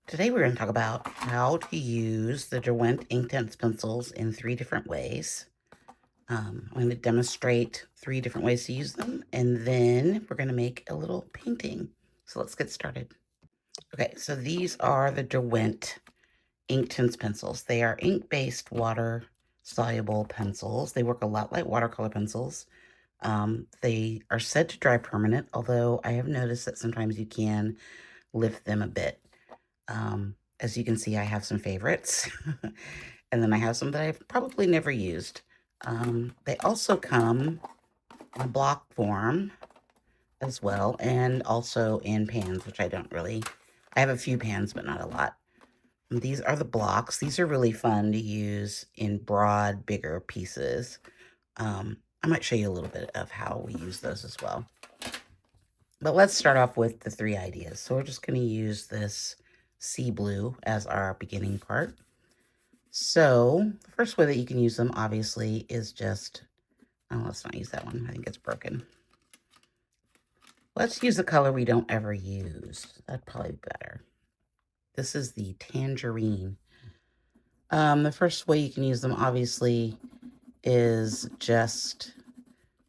Today we're going to talk about how to use the Derwent Inktense pencils in 3 different ways. I'm going to demonstrate 3 different ways to use them, and then we're going to make a little painting. So let's get started. Okay, so these are the Derwent Inktense pencils. They are ink-based water-soluble pencils. They work a lot like watercolor pencils. They are said to dry permanent, although I have noticed that sometimes you can lift them a bit. As you can see, I have some favorites, and then I have some that I've probably never used. They also come in a block form as well, and also in pans, which I have a few pans, but not a lot. And these are the blocks. These are really fun to use in broad, bigger pieces. I might show you a little bit of how we use those as well. But let's start off with the 3 ideas. So we're just going to use this sea blue as our beginning part. So the first way that you can use them, obviously, is just, oh, let's not use that one. I think it's broken. Let's use the color we don't ever use. That'd probably be better. This is the tangerine. The first way you can use them, obviously, is just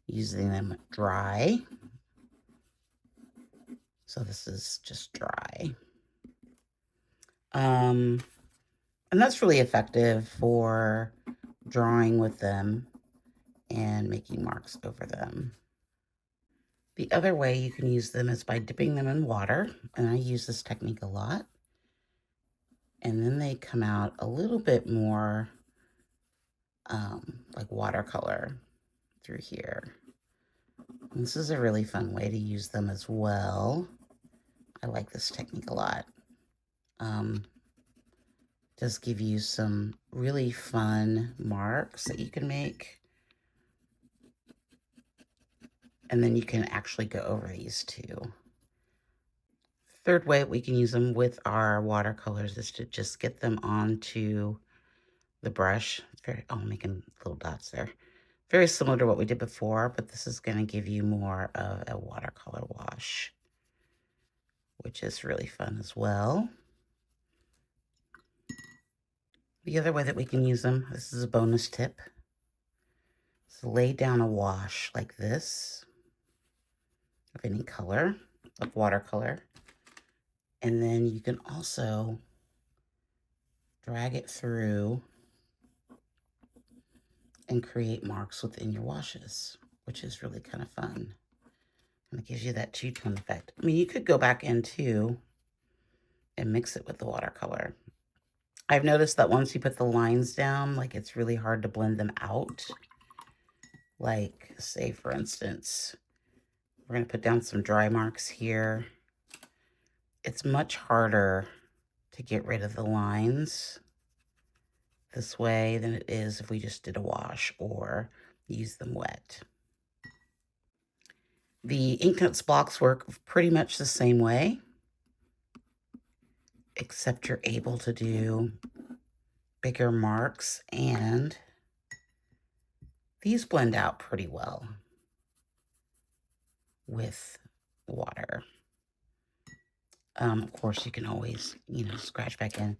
using them dry. So this is just dry. And that's really effective for drawing with them and making marks over them. The other way you can use them is by dipping them in water, and I use this technique a lot. And then they come out a little bit more like watercolor through here. And this is a really fun way to use them as well. I like this technique a lot. Just give you some really fun marks that you can make. And then you can actually go over these too. Third way we can use them with our watercolors is to just get them onto the brush. I'm making little dots there. Very similar to what we did before, but this is going to give you more of a watercolor wash, which is really fun as well. The other way that we can use them, this is a bonus tip, is lay down a wash like this of any color, of watercolor. And then you can also drag it through and create marks within your washes, which is really kind of fun. And it gives you that two-tone effect. I mean, you could go back in too and mix it with the watercolor. I've noticed that once you put the lines down, like it's really hard to blend them out. Like, say for instance, we're going to put down some dry marks here. It's much harder to get rid of the lines this way than it is if we just did a wash or use them wet. The Inktense blocks work pretty much the same way, except you're able to do bigger marks, and these blend out pretty well with water. Of course, you can always, scratch back in.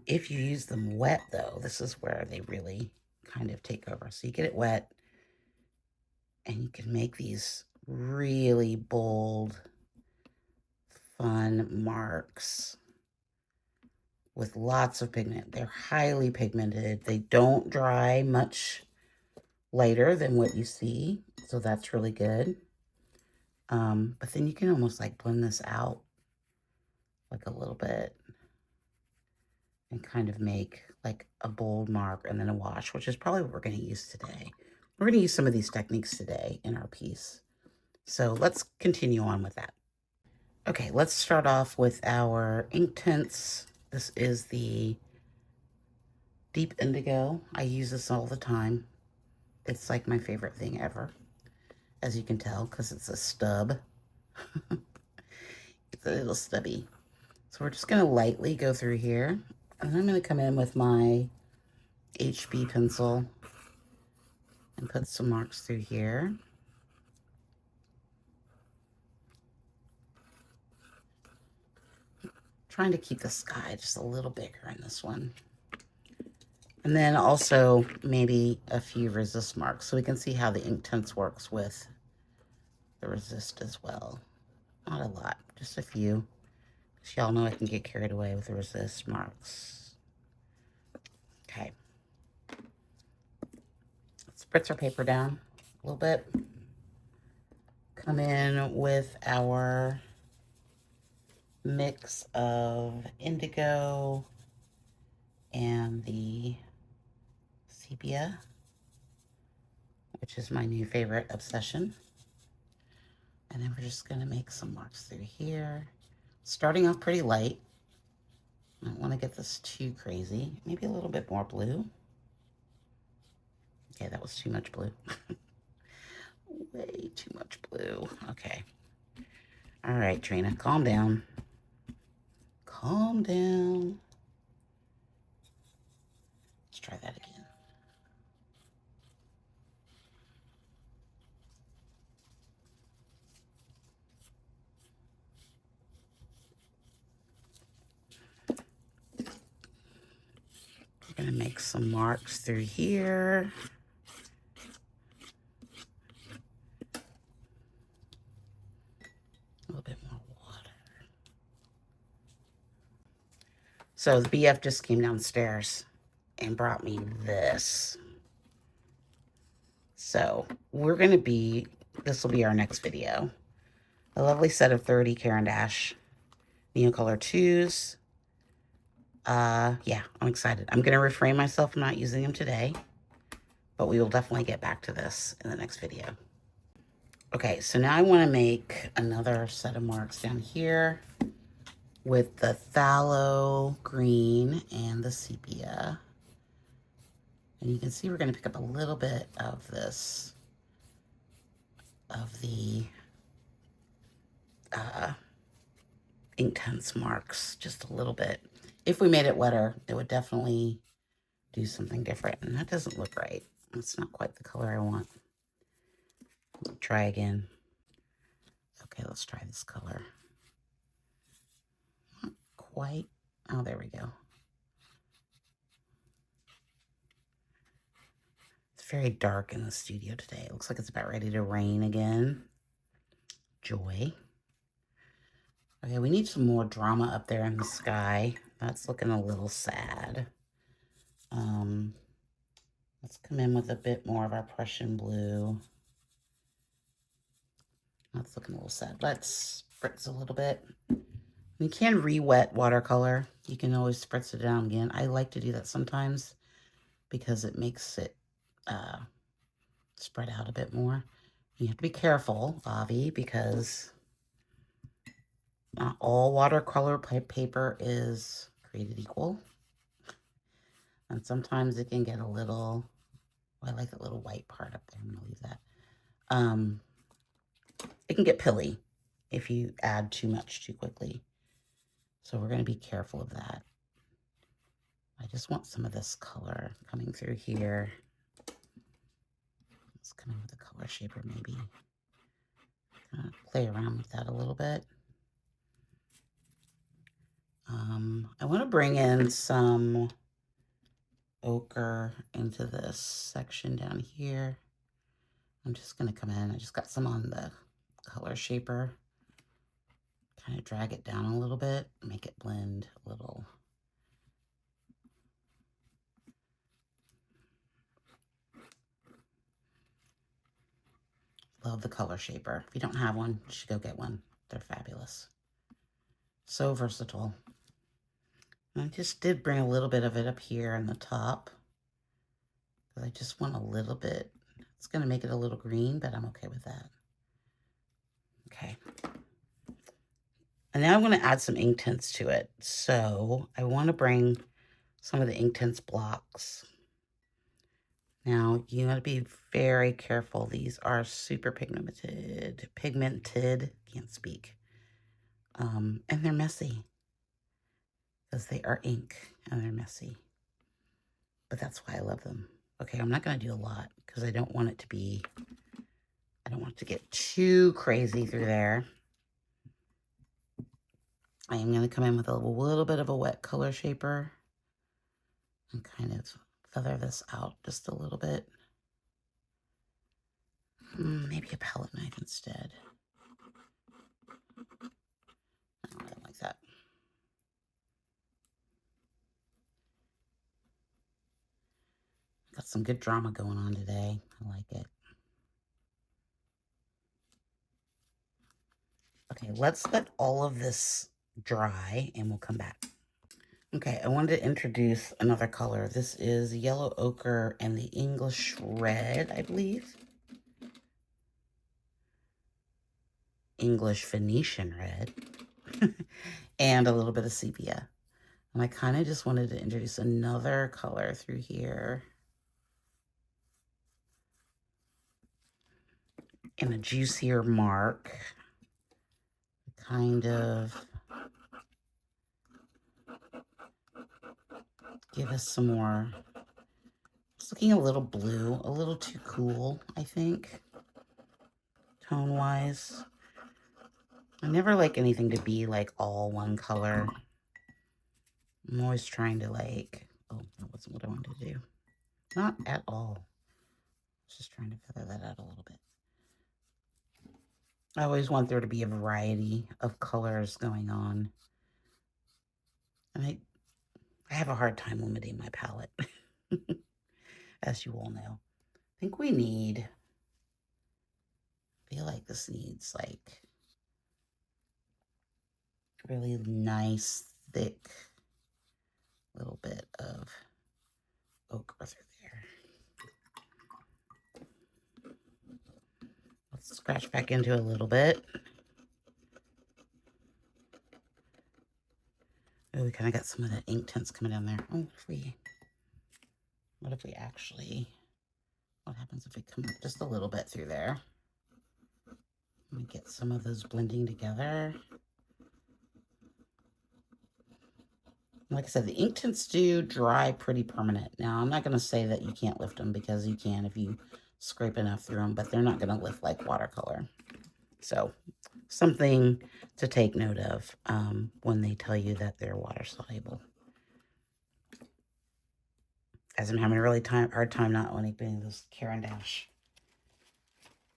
If you use them wet, though, this is where they really kind of take over. So you get it wet, and you can make these really bold, fun marks with lots of pigment. They're highly pigmented. They don't dry much later than what you see, so that's really good. But then you can almost like blend this out like a little bit and kind of make like a bold mark and then a wash, which is probably what we're going to use today. We're going to use some of these techniques today in our piece. So let's continue on with that. Okay, let's start off with our Inktense. This is the Deep Indigo. I use this all the time. It's like my favorite thing ever, as you can tell, because it's a stub. It's a little stubby. So we're just going to lightly go through here. And I'm going to come in with my HB pencil and put some marks through here. trying to keep the sky just a little bigger in this one. And then also maybe a few resist marks so we can see how the Inktense works with the resist as well. Not a lot, just a few. Because y'all know I can get carried away with the resist marks. Okay. Let's spritz our paper down a little bit. Come in with our mix of indigo and the sepia, which is my new favorite obsession. And then we're just going to make some marks through here. Starting off pretty light. I don't want to get this too crazy. Maybe a little bit more blue. Okay, that was too much blue. Way too much blue. Okay. All right, Trina, calm down. Calm down. Let's try that again. We're going to make some marks through here. A little bit more water. So the BF just came downstairs and brought me this. So we're going to be, this will be our next video. A lovely set of 30 Caran d'Ache Neocolor 2s. Yeah, I'm excited. I'm going to refrain myself from not using them today, but we will definitely get back to this in the next video. Okay, so now I want to make another set of marks down here with the phthalo green and the sepia. And you can see we're going to pick up a little bit of this, of the Inktense marks, just a little bit. If we made it wetter, it would definitely do something different. And that doesn't look right. It's not quite the color I want. Try again. Okay, let's try this color. Not quite. Oh, there we go. It's very dark in the studio today. It looks like it's about ready to rain again. Joy. Okay, we need some more drama up there in the sky. That's looking a little sad. Let's come in with a bit more of our Prussian blue. That's looking a little sad. Let's spritz a little bit. You can re-wet watercolor. You can always spritz it down again. I like to do that sometimes because it makes it spread out a bit more. You have to be careful, Avi, because not all watercolor paper is created equal. And sometimes it can get a little, oh, I like that little white part up there. I'm going to leave that. It can get pilly if you add too much too quickly. So we're going to be careful of that. I just want some of this color coming through here. Let's come in with a color shaper maybe. Play around with that a little bit. I want to bring in some ochre into this section down here. I'm just going to come in. I just got some on the color shaper. Kind of drag it down a little bit, make it blend a little. Love the color shaper. If you don't have one, you should go get one. They're fabulous. So versatile. And I just did bring a little bit of it up here in the top. Because I just want a little bit. It's going to make it a little green, but I'm okay with that. Okay. And now I'm going to add some Inktense to it. So I want to bring some of the Inktense blocks. Now, you got to be very careful. These are super pigmented, can't speak. And they're messy because they are ink and they're messy. But that's why I love them. Okay, I'm not going to do a lot because I don't want it to be, I don't want it to get too crazy through there. I am going to come in with a little bit of a wet color shaper and kind of feather this out just a little bit. Maybe a palette knife instead. I don't like that. Got some good drama going on today. I like it. Okay, let's let all of this dry and we'll come back. Okay, I wanted to introduce another color. This is yellow ochre and the English red, I believe. English Venetian red. And a little bit of sepia. And I kind of just wanted to introduce another color through here. In a juicier mark. Kind of give us some more. It's looking a little blue, a little too cool, I think, tone-wise. I never like anything to be like all one color. I'm always trying to like, oh, that wasn't what I wanted to do. Not at all. I was just trying to feather that out a little bit. I always want there to be a variety of colors going on. And I have a hard time limiting my palette, as you all know. I think we need, I feel like this needs like really nice, thick little bit of ochre through there. Let's scratch back into a little bit. Oh, we kind of got some of that Inktense coming down there. Oh, what if we actually, what happens if we come up just a little bit through there? Let me get some of those blending together. Like I said, the Inktense do dry pretty permanent. Now, I'm not going to say that you can't lift them, because you can if you scrape enough through them, but they're not going to lift like watercolor. So, something to take note of when they tell you that they're water-soluble. As I'm having a really hard time not opening this Caran d'Ache.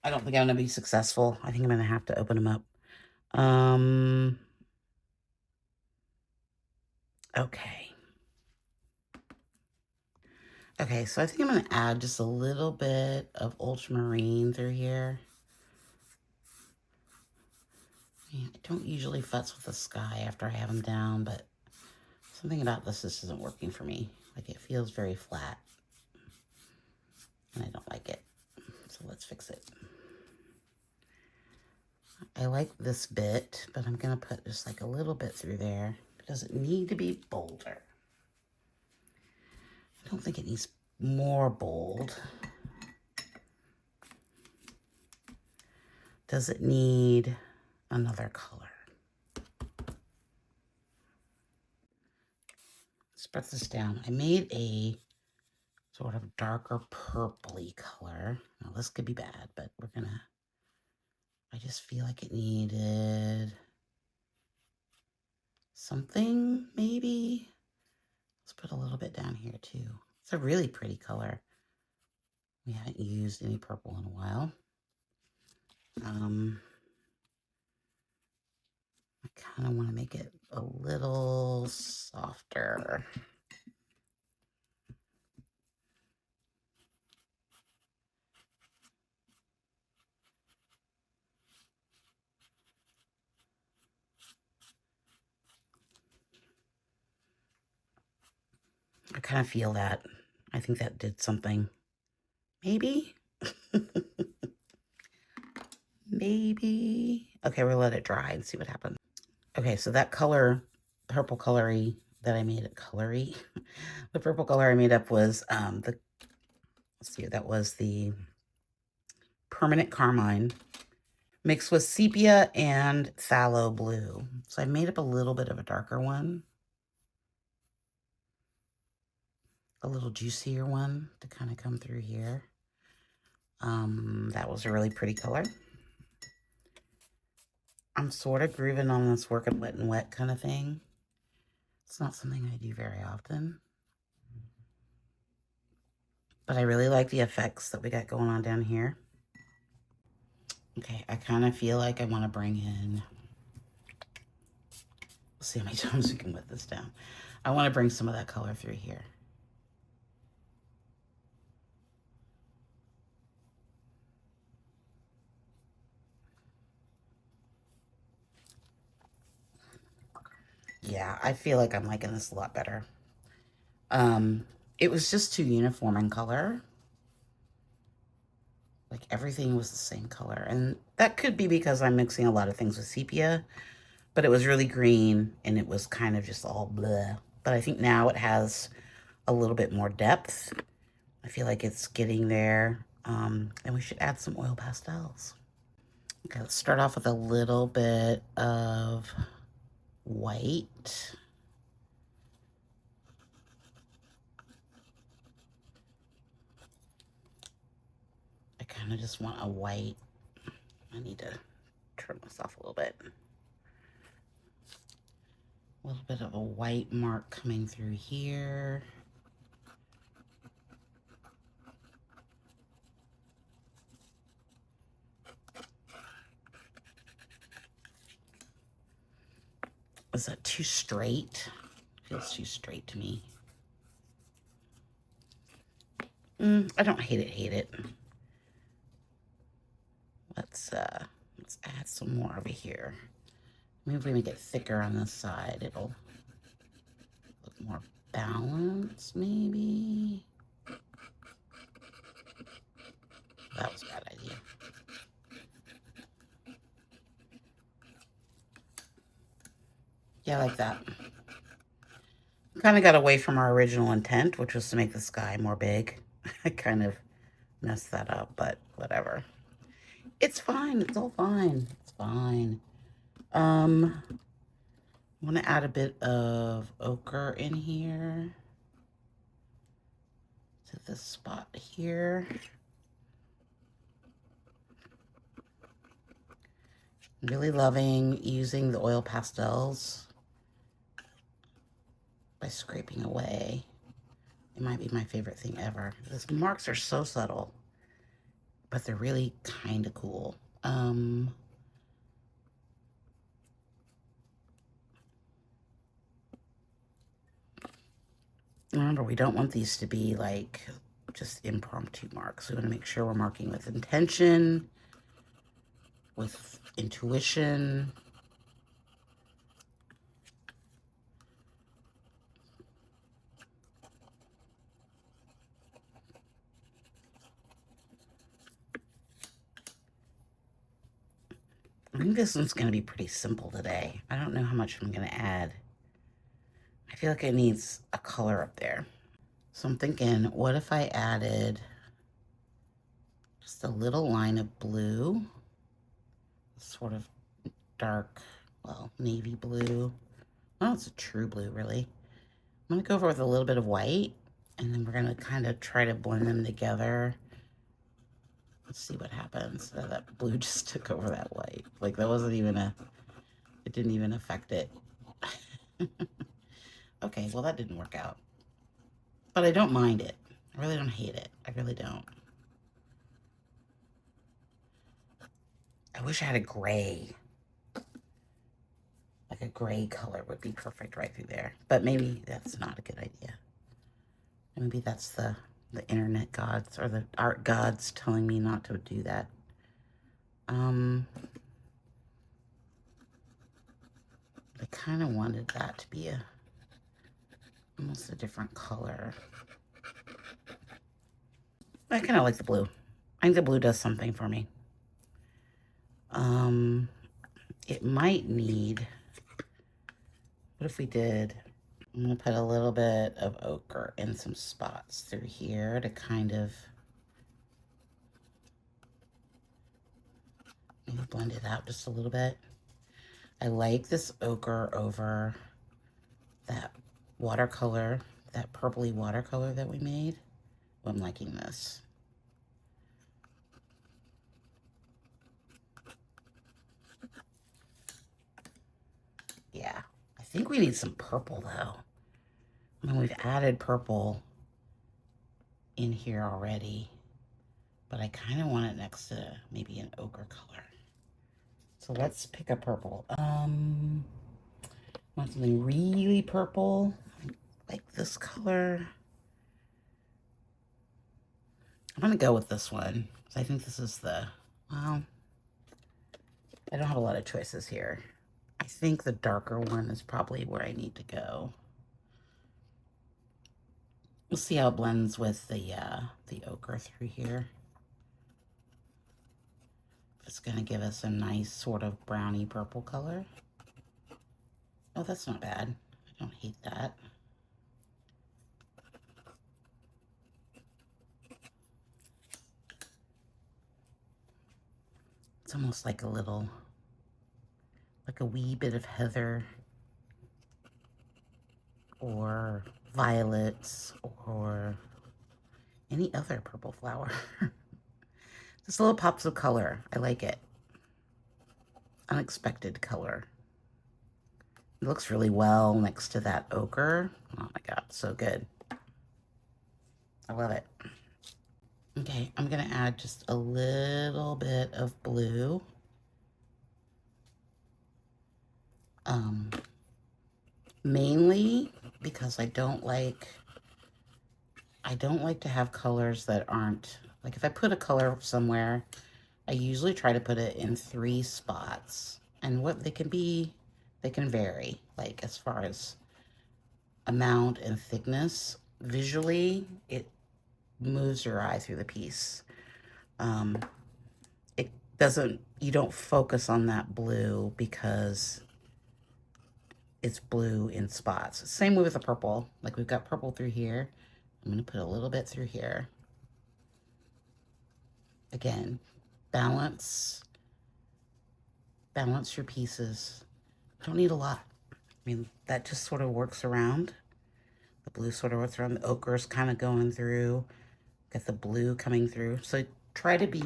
I don't think I'm going to be successful. I think I'm going to have to open them up. Okay. Okay, so I think I'm going to add just a little bit of ultramarine through here. Yeah, I don't usually futz with the sky after I have them down, but something about this isn't working for me. Like, it feels very flat, and I don't like it. So let's fix it. I like this bit, but I'm going to put just like a little bit through there. It doesn't need to be bolder. I don't think it needs more bold. Does it need another color? Spread this down. I made a sort of darker purpley color. Now this could be bad, but we're gonna, I just feel like it needed something, maybe. Let's put a little bit down here too. It's a really pretty color. We haven't used any purple in a while. I kind of want to make it a little softer. I kind of feel that. I think that did something. Maybe? Maybe. Okay, we'll let it dry and see what happens. Okay, so that color, purple colory that I made, the purple color I made up was let's see, that was the Permanent Carmine mixed with sepia and phthalo blue. So I made up a little bit of a darker one, a little juicier one to kind of come through here. That was a really pretty color. I'm sort of grooving on this working wet and wet kind of thing. It's not something I do very often. But I really like the effects that we got going on down here. Okay, I kind of feel like I want to bring in, let's see how many times we can wet this down. I want to bring some of that color through here. Yeah, I feel like I'm liking this a lot better. It was just too uniform in color. Like everything was the same color. And that could be because I'm mixing a lot of things with sepia, but it was really green and it was kind of just all bleh. But I think now it has a little bit more depth. I feel like it's getting there. And we should add some oil pastels. Okay, let's start off with a little bit of white. I kind of just want a white. I need to trim this off a little bit. A little bit of a white mark coming through here. Is that too straight? Feels too straight to me. I don't hate it. Let's add some more over here. Maybe if we make it thicker on this side, it'll look more balanced, maybe. That was a bad idea. Yeah, like that. Kind of got away from our original intent, which was to make the sky more big. I kind of messed that up, but whatever. It's fine. It's all fine. It's fine. I want to add a bit of ochre in here to this spot here. I'm really loving using the oil pastels by scraping away. It might be my favorite thing ever. These marks are so subtle, but they're really kind of cool. Remember, we don't want these to be like just impromptu marks. We want to make sure we're marking with intention, with intuition. I think this one's going to be pretty simple today. I don't know how much I'm going to add. I feel like it needs a color up there. So I'm thinking, what if I added just a little line of blue, sort of dark, well, navy blue. Well, it's a true blue, really. I'm going to go over with a little bit of white, and then we're going to kind of try to blend them together. Let's see what happens. Oh, that blue just took over that white. Like, that wasn't even it didn't even affect it. Okay, well, that didn't work out. But I don't mind it. I really don't hate it. I really don't. I wish I had a gray. Like a gray color would be perfect right through there. But maybe that's not a good idea. Maybe that's the internet gods or the art gods telling me not to do that. I kind of wanted that to be almost a different color. I kind of like the blue. I think the blue does something for me. It might need, what if we did, I'm going to put a little bit of ochre in some spots through here to kind of maybe blend it out just a little bit. I like this ochre over that watercolor, that purpley watercolor that we made. I'm liking this. think we need some purple though. I mean, we've added purple in here already, but I kind of want it next to maybe an ochre color. So let's pick a purple. Want something really purple, like this color. I'm gonna go with this one, because I think this is the, well, I don't have a lot of choices here. I think the darker one is probably where I need to go. We'll see how it blends with the ochre through here. It's gonna give us a nice sort of browny purple color. Oh, that's not bad. I don't hate that. It's almost like a little, like a wee bit of heather or violets or any other purple flower. Just little pops of color. I like it. Unexpected color. It looks really well next to that ochre. Oh my God, so good. I love it. Okay, I'm gonna add just a little bit of blue. Mainly because I don't like to have colors that aren't, like if I put a color somewhere, I usually try to put it in 3 spots. And what they can vary, like as far as amount and thickness. Visually, it moves your eye through the piece. It doesn't, you don't focus on that blue because it's blue in spots. Same way with the purple. Like we've got purple through here. I'm going to put a little bit through here. Again, balance your pieces. Don't need a lot. I mean, that just sort of works around. The blue sort of works around. The ochre's kind of going through. Got the blue coming through. So try to be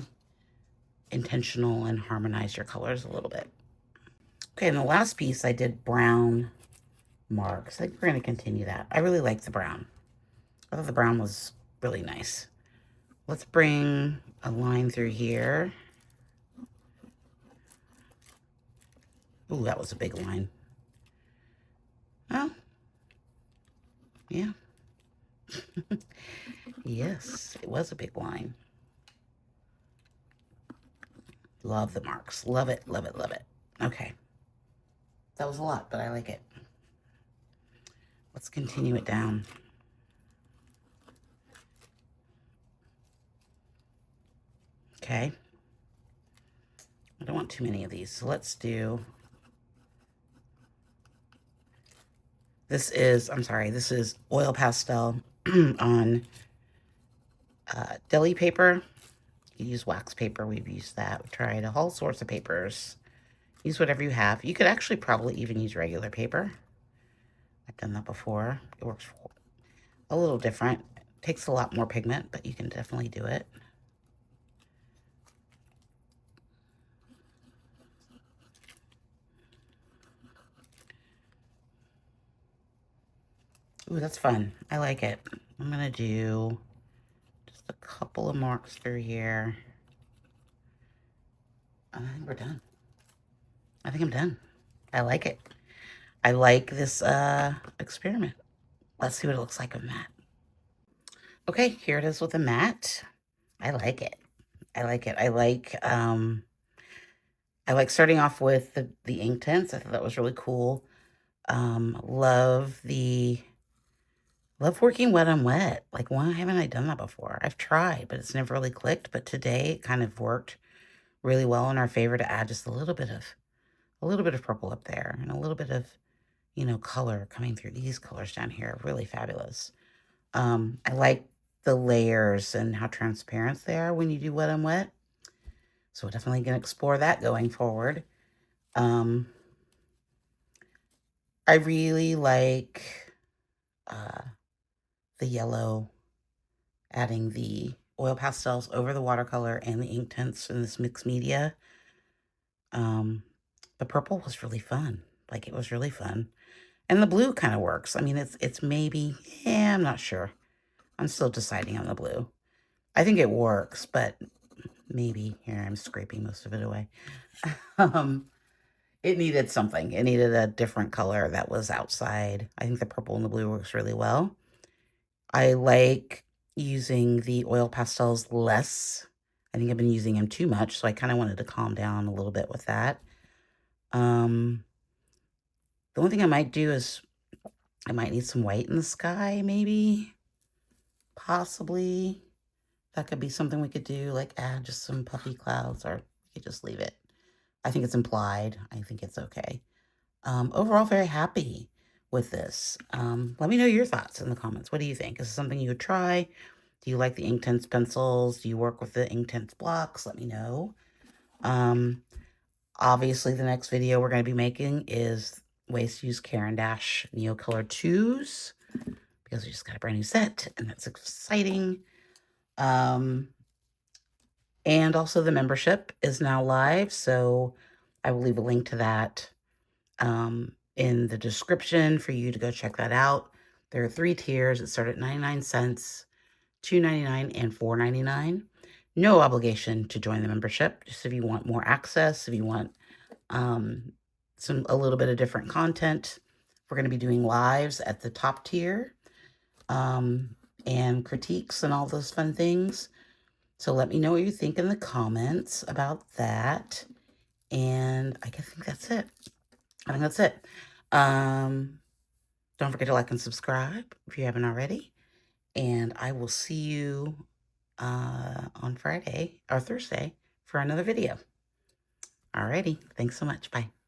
intentional and harmonize your colors a little bit. Okay, and the last piece I did brown marks. I think we're going to continue that. I really like the brown. I thought the brown was really nice. Let's bring a line through here. Ooh, that was a big line. Oh, yeah. Yes, it was a big line. Love the marks. Love it, love it, love it. Okay. That was a lot, but I like it. Let's continue it down. Okay. I don't want too many of these, so let's do... This is, I'm sorry, this is oil pastel on deli paper. You use wax paper. We've used that. We've tried all sorts of papers. Use whatever you have. You could actually probably even use regular paper. I've done that before. It works a little different. It takes a lot more pigment, but you can definitely do it. Ooh, that's fun. I like it. I'm gonna do just a couple of marks through here. I think we're done. I think I'm done. I like it. I like this experiment. Let's see what it looks like with matte. Okay, here it is with a matte. I like it. I like it. I like starting off with the Inktense. I thought that was really cool. Love working wet on wet. Like, why haven't I done that before? I've tried, but it's never really clicked. But today it kind of worked really well in our favor to add just a little bit of purple up there and a little bit of, you know, color coming through. These colors down here are really fabulous. I like the layers and how transparent they are when you do wet on wet. So we're definitely going to explore that going forward. I really like the yellow, adding the oil pastels over the watercolor and the Inktense in this mixed media. The purple was really fun. Like, it was really fun. And the blue kind of works. I mean, it's maybe, yeah, I'm not sure. I'm still deciding on the blue. I think it works, but maybe, here, I'm scraping most of it away. It needed something. It needed a different color that was outside. I think the purple and the blue works really well. I like using the oil pastels less. I think I've been using them too much, so I kind of wanted to calm down a little bit with that. The only thing I might do is I might need some white in the sky, maybe. Possibly. That could be something we could do, like add just some puffy clouds, or we could just leave it. I think it's implied. I think it's okay. Overall, very happy with this. Let me know your thoughts in the comments. What do you think? Is this something you would try? Do you like the Inktense pencils? Do you work with the Inktense blocks? Let me know. Obviously, the next video we're going to be making is ways to use Caran d'Ache Neocolor 2s, because we just got a brand new set, and that's exciting. And also the membership is now live, so I will leave a link to that in the description for you to go check that out. There are 3 tiers. It started at 99 cents, $2.99, and $4.99. No obligation to join the membership, just if you want more access, if you want a little bit of different content. We're going to be doing lives at the top tier, and critiques and all those fun things. So let me know what you think in the comments about that. And I think that's it. I think that's it. Don't forget to like and subscribe if you haven't already. And I will see you on Friday or Thursday for another video. Alrighty. Thanks so much. Bye.